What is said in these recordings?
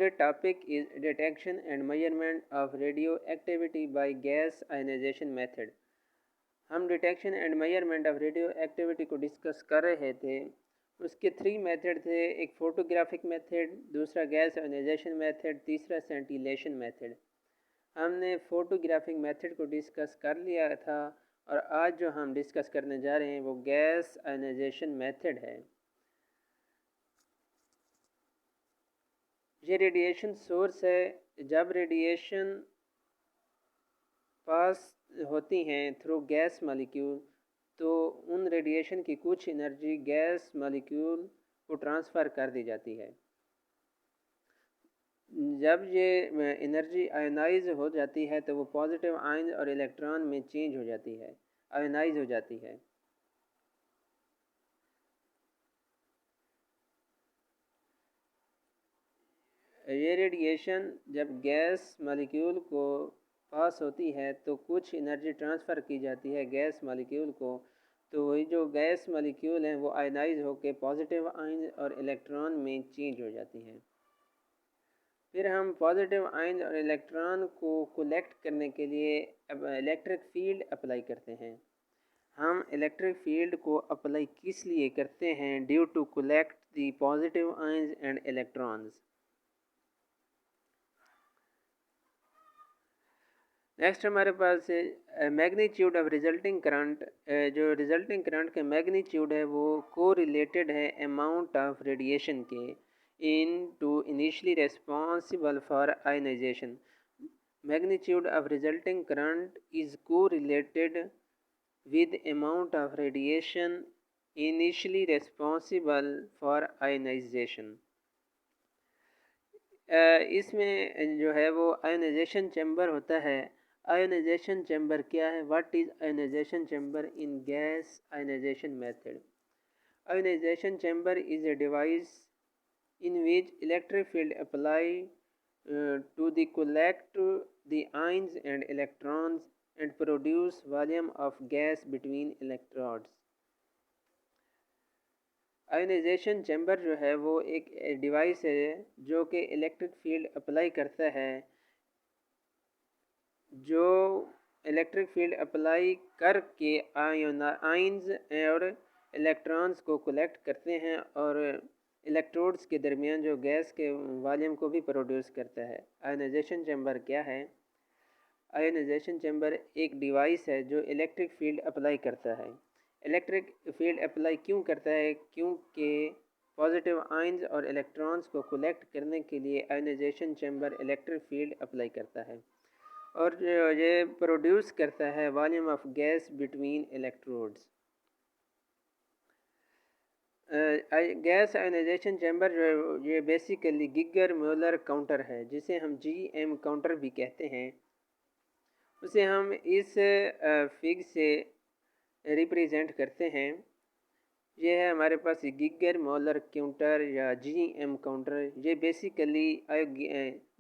Today's topic is detection and measurement of radioactivity by gas ionization method. हम detection and measurement of radio activity को discuss कर रहे थे। उसके 3 method थे, एक फोटोग्राफिक मेथड, दूसरा गैस आयोनाइजेशन मेथड, तीसरा सेंटिलेशन मेथड। हमने फोटोग्राफिक मेथड को डिस्कस कर लिया था और आज जो हम डिस्कस करने जा रहे हैं वो गैस आयोनाइजेशन मेथड है। ये रेडिएशन सोर्स है। जब रेडिएशन पास होती हैं थ्रू गैस मॉलिक्यूल तो उन रेडिएशन की कुछ एनर्जी गैस मॉलिक्यूल को ट्रांसफ़र कर दी जाती है। जब ये एनर्जी आयोनाइज हो जाती है तो वो पॉजिटिव आयन और इलेक्ट्रॉन में चेंज हो जाती है, आयोनाइज हो जाती है। ये रेडिएशन जब गैस मॉलिक्यूल को पास होती है तो कुछ एनर्जी ट्रांसफ़र की जाती है गैस मॉलिक्यूल को, तो वही जो गैस मॉलिक्यूल हैं वो आयनाइज होकर पॉजिटिव आयन और इलेक्ट्रॉन में चेंज हो जाती हैं। फिर हम पॉजिटिव आयन और इलेक्ट्रॉन को कलेक्ट करने के लिए अब इलेक्ट्रिक फील्ड अप्लाई करते हैं। हम इलेक्ट्रिक फील्ड को अप्लाई किस लिए करते हैं? Due to collect the positive ions and electrons. Next हमारे पास है मैग्नीट्यूड ऑफ रिजल्टिंग करंट। जो रिजल्टिंग करंट का मैग्नीट्यूड है वो को रिलेटेड है अमाउंट ऑफ रेडिएशन के in to initially responsible for ionization. Magnitude of resulting current is को related with amount of radiation initially responsible for ionization. इसमें जो है वो आयनाइजेशन चैम्बर होता है। आयोनाइजेशन चैम्बर क्या है? What is ionization chamber in gas ionization method? Ionization chamber is a device in which electric field apply to the collect the ions and electrons and produce volume of gas between electrodes। Ionization chamber जो है वो एक device है जो कि electric field apply करता है, जो इलेक्ट्रिक फील्ड अप्लाई करके आयन्स और इलेक्ट्रॉन्स को कलेक्ट करते हैं और इलेक्ट्रोड्स के दरमियान जो गैस के वॉल्यूम को भी प्रोड्यूस करता है। आयोनाइजेशन चैम्बर क्या है? आयोनाइजेशन चैम्बर एक डिवाइस है जो इलेक्ट्रिक फील्ड अप्लाई करता है। इलेक्ट्रिक फील्ड अप्लाई क्यों करता है? क्योंकि पॉजिटिव आयन्स और इलेक्ट्रॉन्स को कलेक्ट करने के लिए ionization chamber electric field apply करता है और ये प्रोड्यूस करता है volume of gas between electrodes. Gas ionization chamber जो है ये बेसिकली गिगर म्यूलर काउंटर है, जिसे हम GM काउंटर भी कहते हैं। उसे हम इस फिग से रिप्रेजेंट करते हैं। ये है हमारे पास गिगर म्यूलर काउंटर या GM काउंटर। ये बेसिकली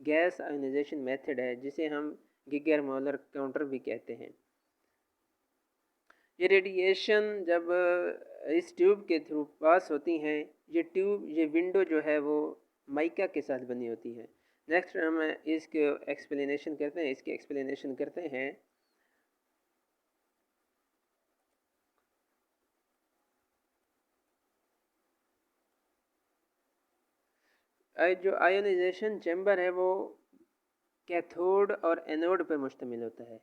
गैस आयोनाइजेशन मेथड है जिसे हम गिगर म्यूलर काउंटर भी कहते हैं। ये रेडिएशन जब इस ट्यूब के थ्रू पास होती हैं, ये विंडो जो है वो माइका के साथ बनी होती है। नेक्स्ट हम इसके एक्सप्लेनेशन करते हैं। जो आयोनाइजेशन चैम्बर है वो कैथोड और एनोड पर मुश्तमिल होता है।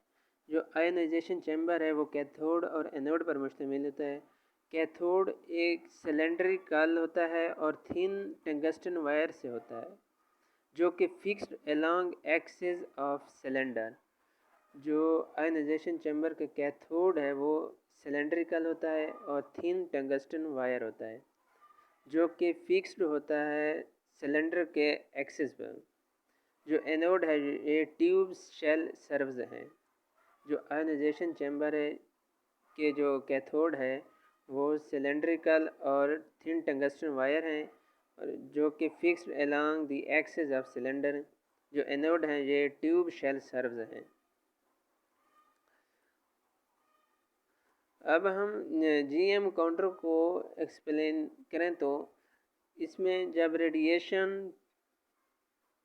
जो आयोनाइजेशन चैम्बर है वो कैथोड और एनोड पर मुश्तमिल होता है। कैथोड एक सिलेंड्रिकल होता है और थिन टंगस्टन वायर से होता है जो कि fixed along axis of cylinder. जो आयोनाइजेशन चैम्बर का कैथोड है वो सिलेंड्रिकल होता है और थिन टंगस्टन वायर होता है जो कि फिक्स्ड होता है सिलेंडर के एक्सिस पर। जो एनोड है ये ट्यूब शेल सर्व्स हैं। जो आयोनाइजेशन चैम्बर है के जो कैथोड है वो सिलेंड्रिकल और थिन टंगस्टन वायर हैं और जो कि fixed along the axis of cylinder. जो एनोड हैं ये ट्यूब शेल सर्व्स हैं। अब हम GM काउंटर को एक्सप्लेन करें तो इसमें जब रेडिएशन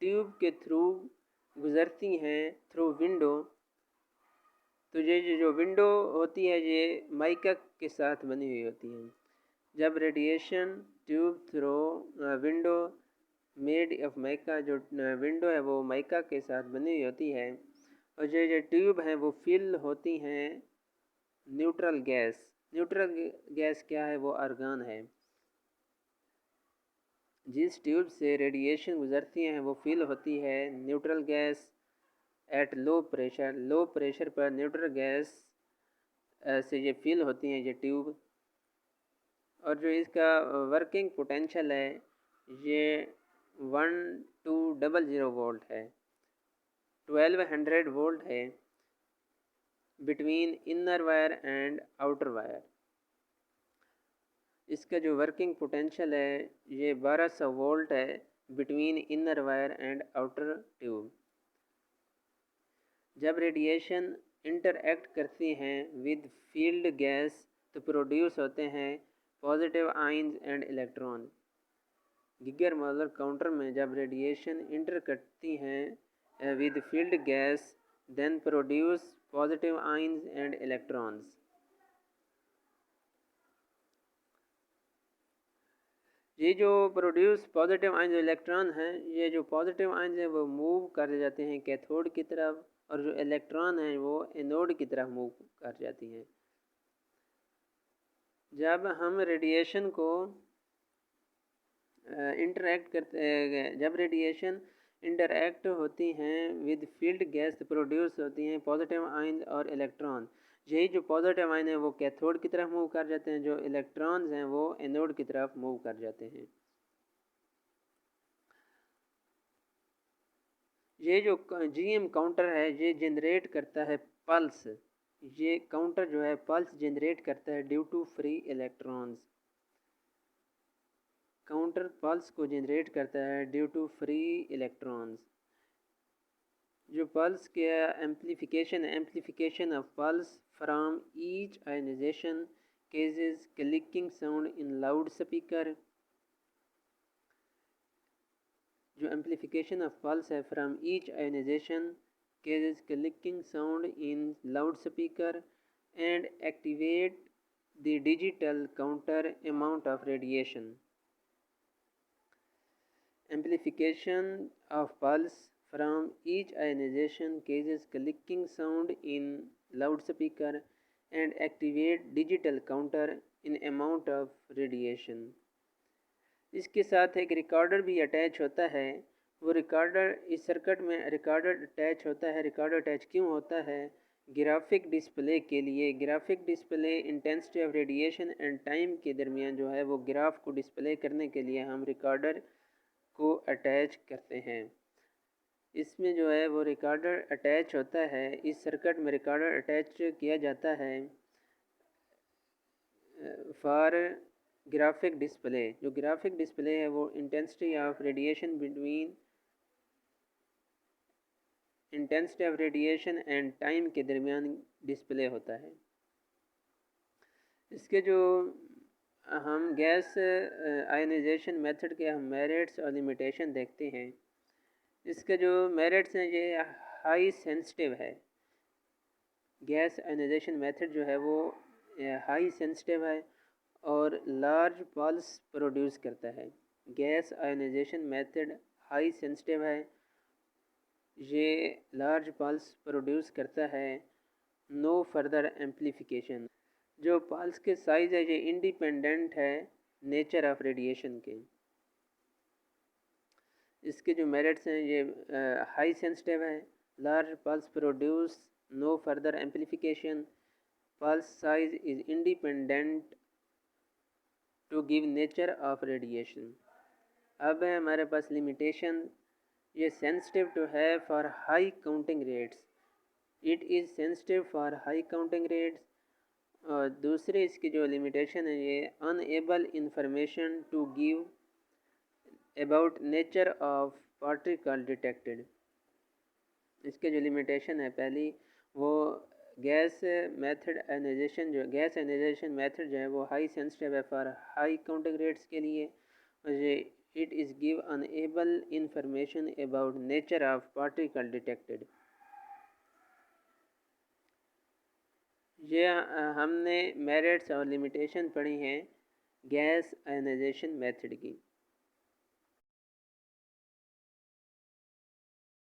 ट्यूब के थ्रू गुज़रती हैं थ्रू विंडो, तो ये जो विंडो होती है ये माइका के साथ बनी हुई होती है। जब radiation tube through window made of mica, जो विंडो है वो माइका के साथ बनी हुई होती है, और जो ट्यूब हैं वो फिल होती हैं न्यूट्रल गैस। न्यूट्रल गैस क्या है? वो आर्गन है। जिस ट्यूब से रेडिएशन गुजरती हैं वो फिल होती है neutral gas at low pressure. Low pressure पर न्यूट्रल गैस से ये फिल होती हैं ये ट्यूब। और जो इसका वर्किंग पोटेंशियल है ये 1200 वोल्ट है, 1200 वोल्ट है between inner wire and outer wire. इसका जो वर्किंग पोटेंशियल है ये 1200 वोल्ट है between inner wire and outer tube. जब रेडिएशन इंटरएक्ट करती हैं विद फील्ड गैस तो प्रोड्यूस होते हैं positive ions and electron. Geiger Muller counter में जब रेडिएशन इंटर करती हैं with field gas then produce positive ions and electrons. ये जो प्रोड्यूस पॉजिटिव आयंस इलेक्ट्रॉन हैं, ये जो पॉजिटिव आयंस हैं वो मूव कर जाते हैं कैथोड की तरफ, और जो इलेक्ट्रॉन हैं वो एनोड की तरफ मूव कर जाती हैं। जब हम रेडिएशन को इंटरैक्ट करते, जब रेडिएशन इंटरैक्ट होती हैं विद फील्ड गैस तो प्रोड्यूस होती हैं पॉजिटिव आयन और इलेक्ट्रॉन। यही जो पॉजिटिव आयन है वो कैथोड की तरफ मूव कर जाते हैं, जो इलेक्ट्रॉन्स हैं वो एनोड की तरफ मूव कर जाते हैं। ये जो जीएम काउंटर है ये जनरेट करता है पल्स। ये काउंटर जो है पल्स जनरेट करता है due to free electrons. Counter pulse को जनरेट करता है ड्यू टू फ्री इलेक्ट्रॉन्स। जो पल्स के amplification of pulse from each ionization causes clicking sound in loud speaker. जो एम्प्लीफिकेशन ऑफ पल्स है from each ionization causes clicking sound in loud speaker and activate the digital counter amount of radiation. Amplification of pulse from each ionization causes clicking sound in loudspeaker and activate digital counter in amount of radiation। इसके साथ एक recorder भी attach होता है। वो recorder इस circuit में recorder attach होता है। रिकॉर्डर अटैच क्यों होता है? ग्राफिक डिस्प्ले के लिए। Graphic display intensity of radiation and time के दरमियान जो है वो ग्राफ को डिस्प्ले करने के लिए हम रिकॉर्डर को अटैच करते हैं। इसमें जो है वो रिकॉर्डर अटैच होता है। इस सर्किट में रिकॉर्डर अटैच किया जाता है फॉर ग्राफिक डिस्प्ले। जो ग्राफिक डिस्प्ले है वो intensity of radiation and time के दरमियान डिस्प्ले होता है। इसके जो हम गैस आयनाइजेशन मेथड के हम मेरिट्स और लिमिटेशन देखते हैं। इसके जो मेरिट्स हैं ये हाई सेंसिटिव है। गैस आयनाइजेशन मेथड जो है वो हाई सेंसिटिव है और लार्ज पल्स प्रोड्यूस करता है। Gas ionization method high sensitive है, ये लार्ज पल्स प्रोड्यूस करता है। No further amplification. जो पल्स के साइज़ है ये इंडिपेंडेंट है नेचर ऑफ रेडिएशन के। इसके जो मेरिट्स हैं ये हाई सेंसिटिव है, large pulse produce, no further amplification, pulse size is independent to give nature of radiation. अब है हमारे पास लिमिटेशन। ये सेंसिटिव टू है for high counting rates. It is sensitive for high counting rates. और दूसरे इसकी जो लिमिटेशन है ये unable information to give about nature of particle detected. इसके जो लिमिटेशन है पहली वो गैस आयनाइजेशन मेथड जो है वो हाई सेंसिटिव है फॉर हाई काउंटिंग रेट्स के लिए, और ये It is give unable information about nature of particle detected. ये हमने मेरिट्स और लिमिटेशन पढ़ी हैं गैस आयोनाइजेशन मेथड की।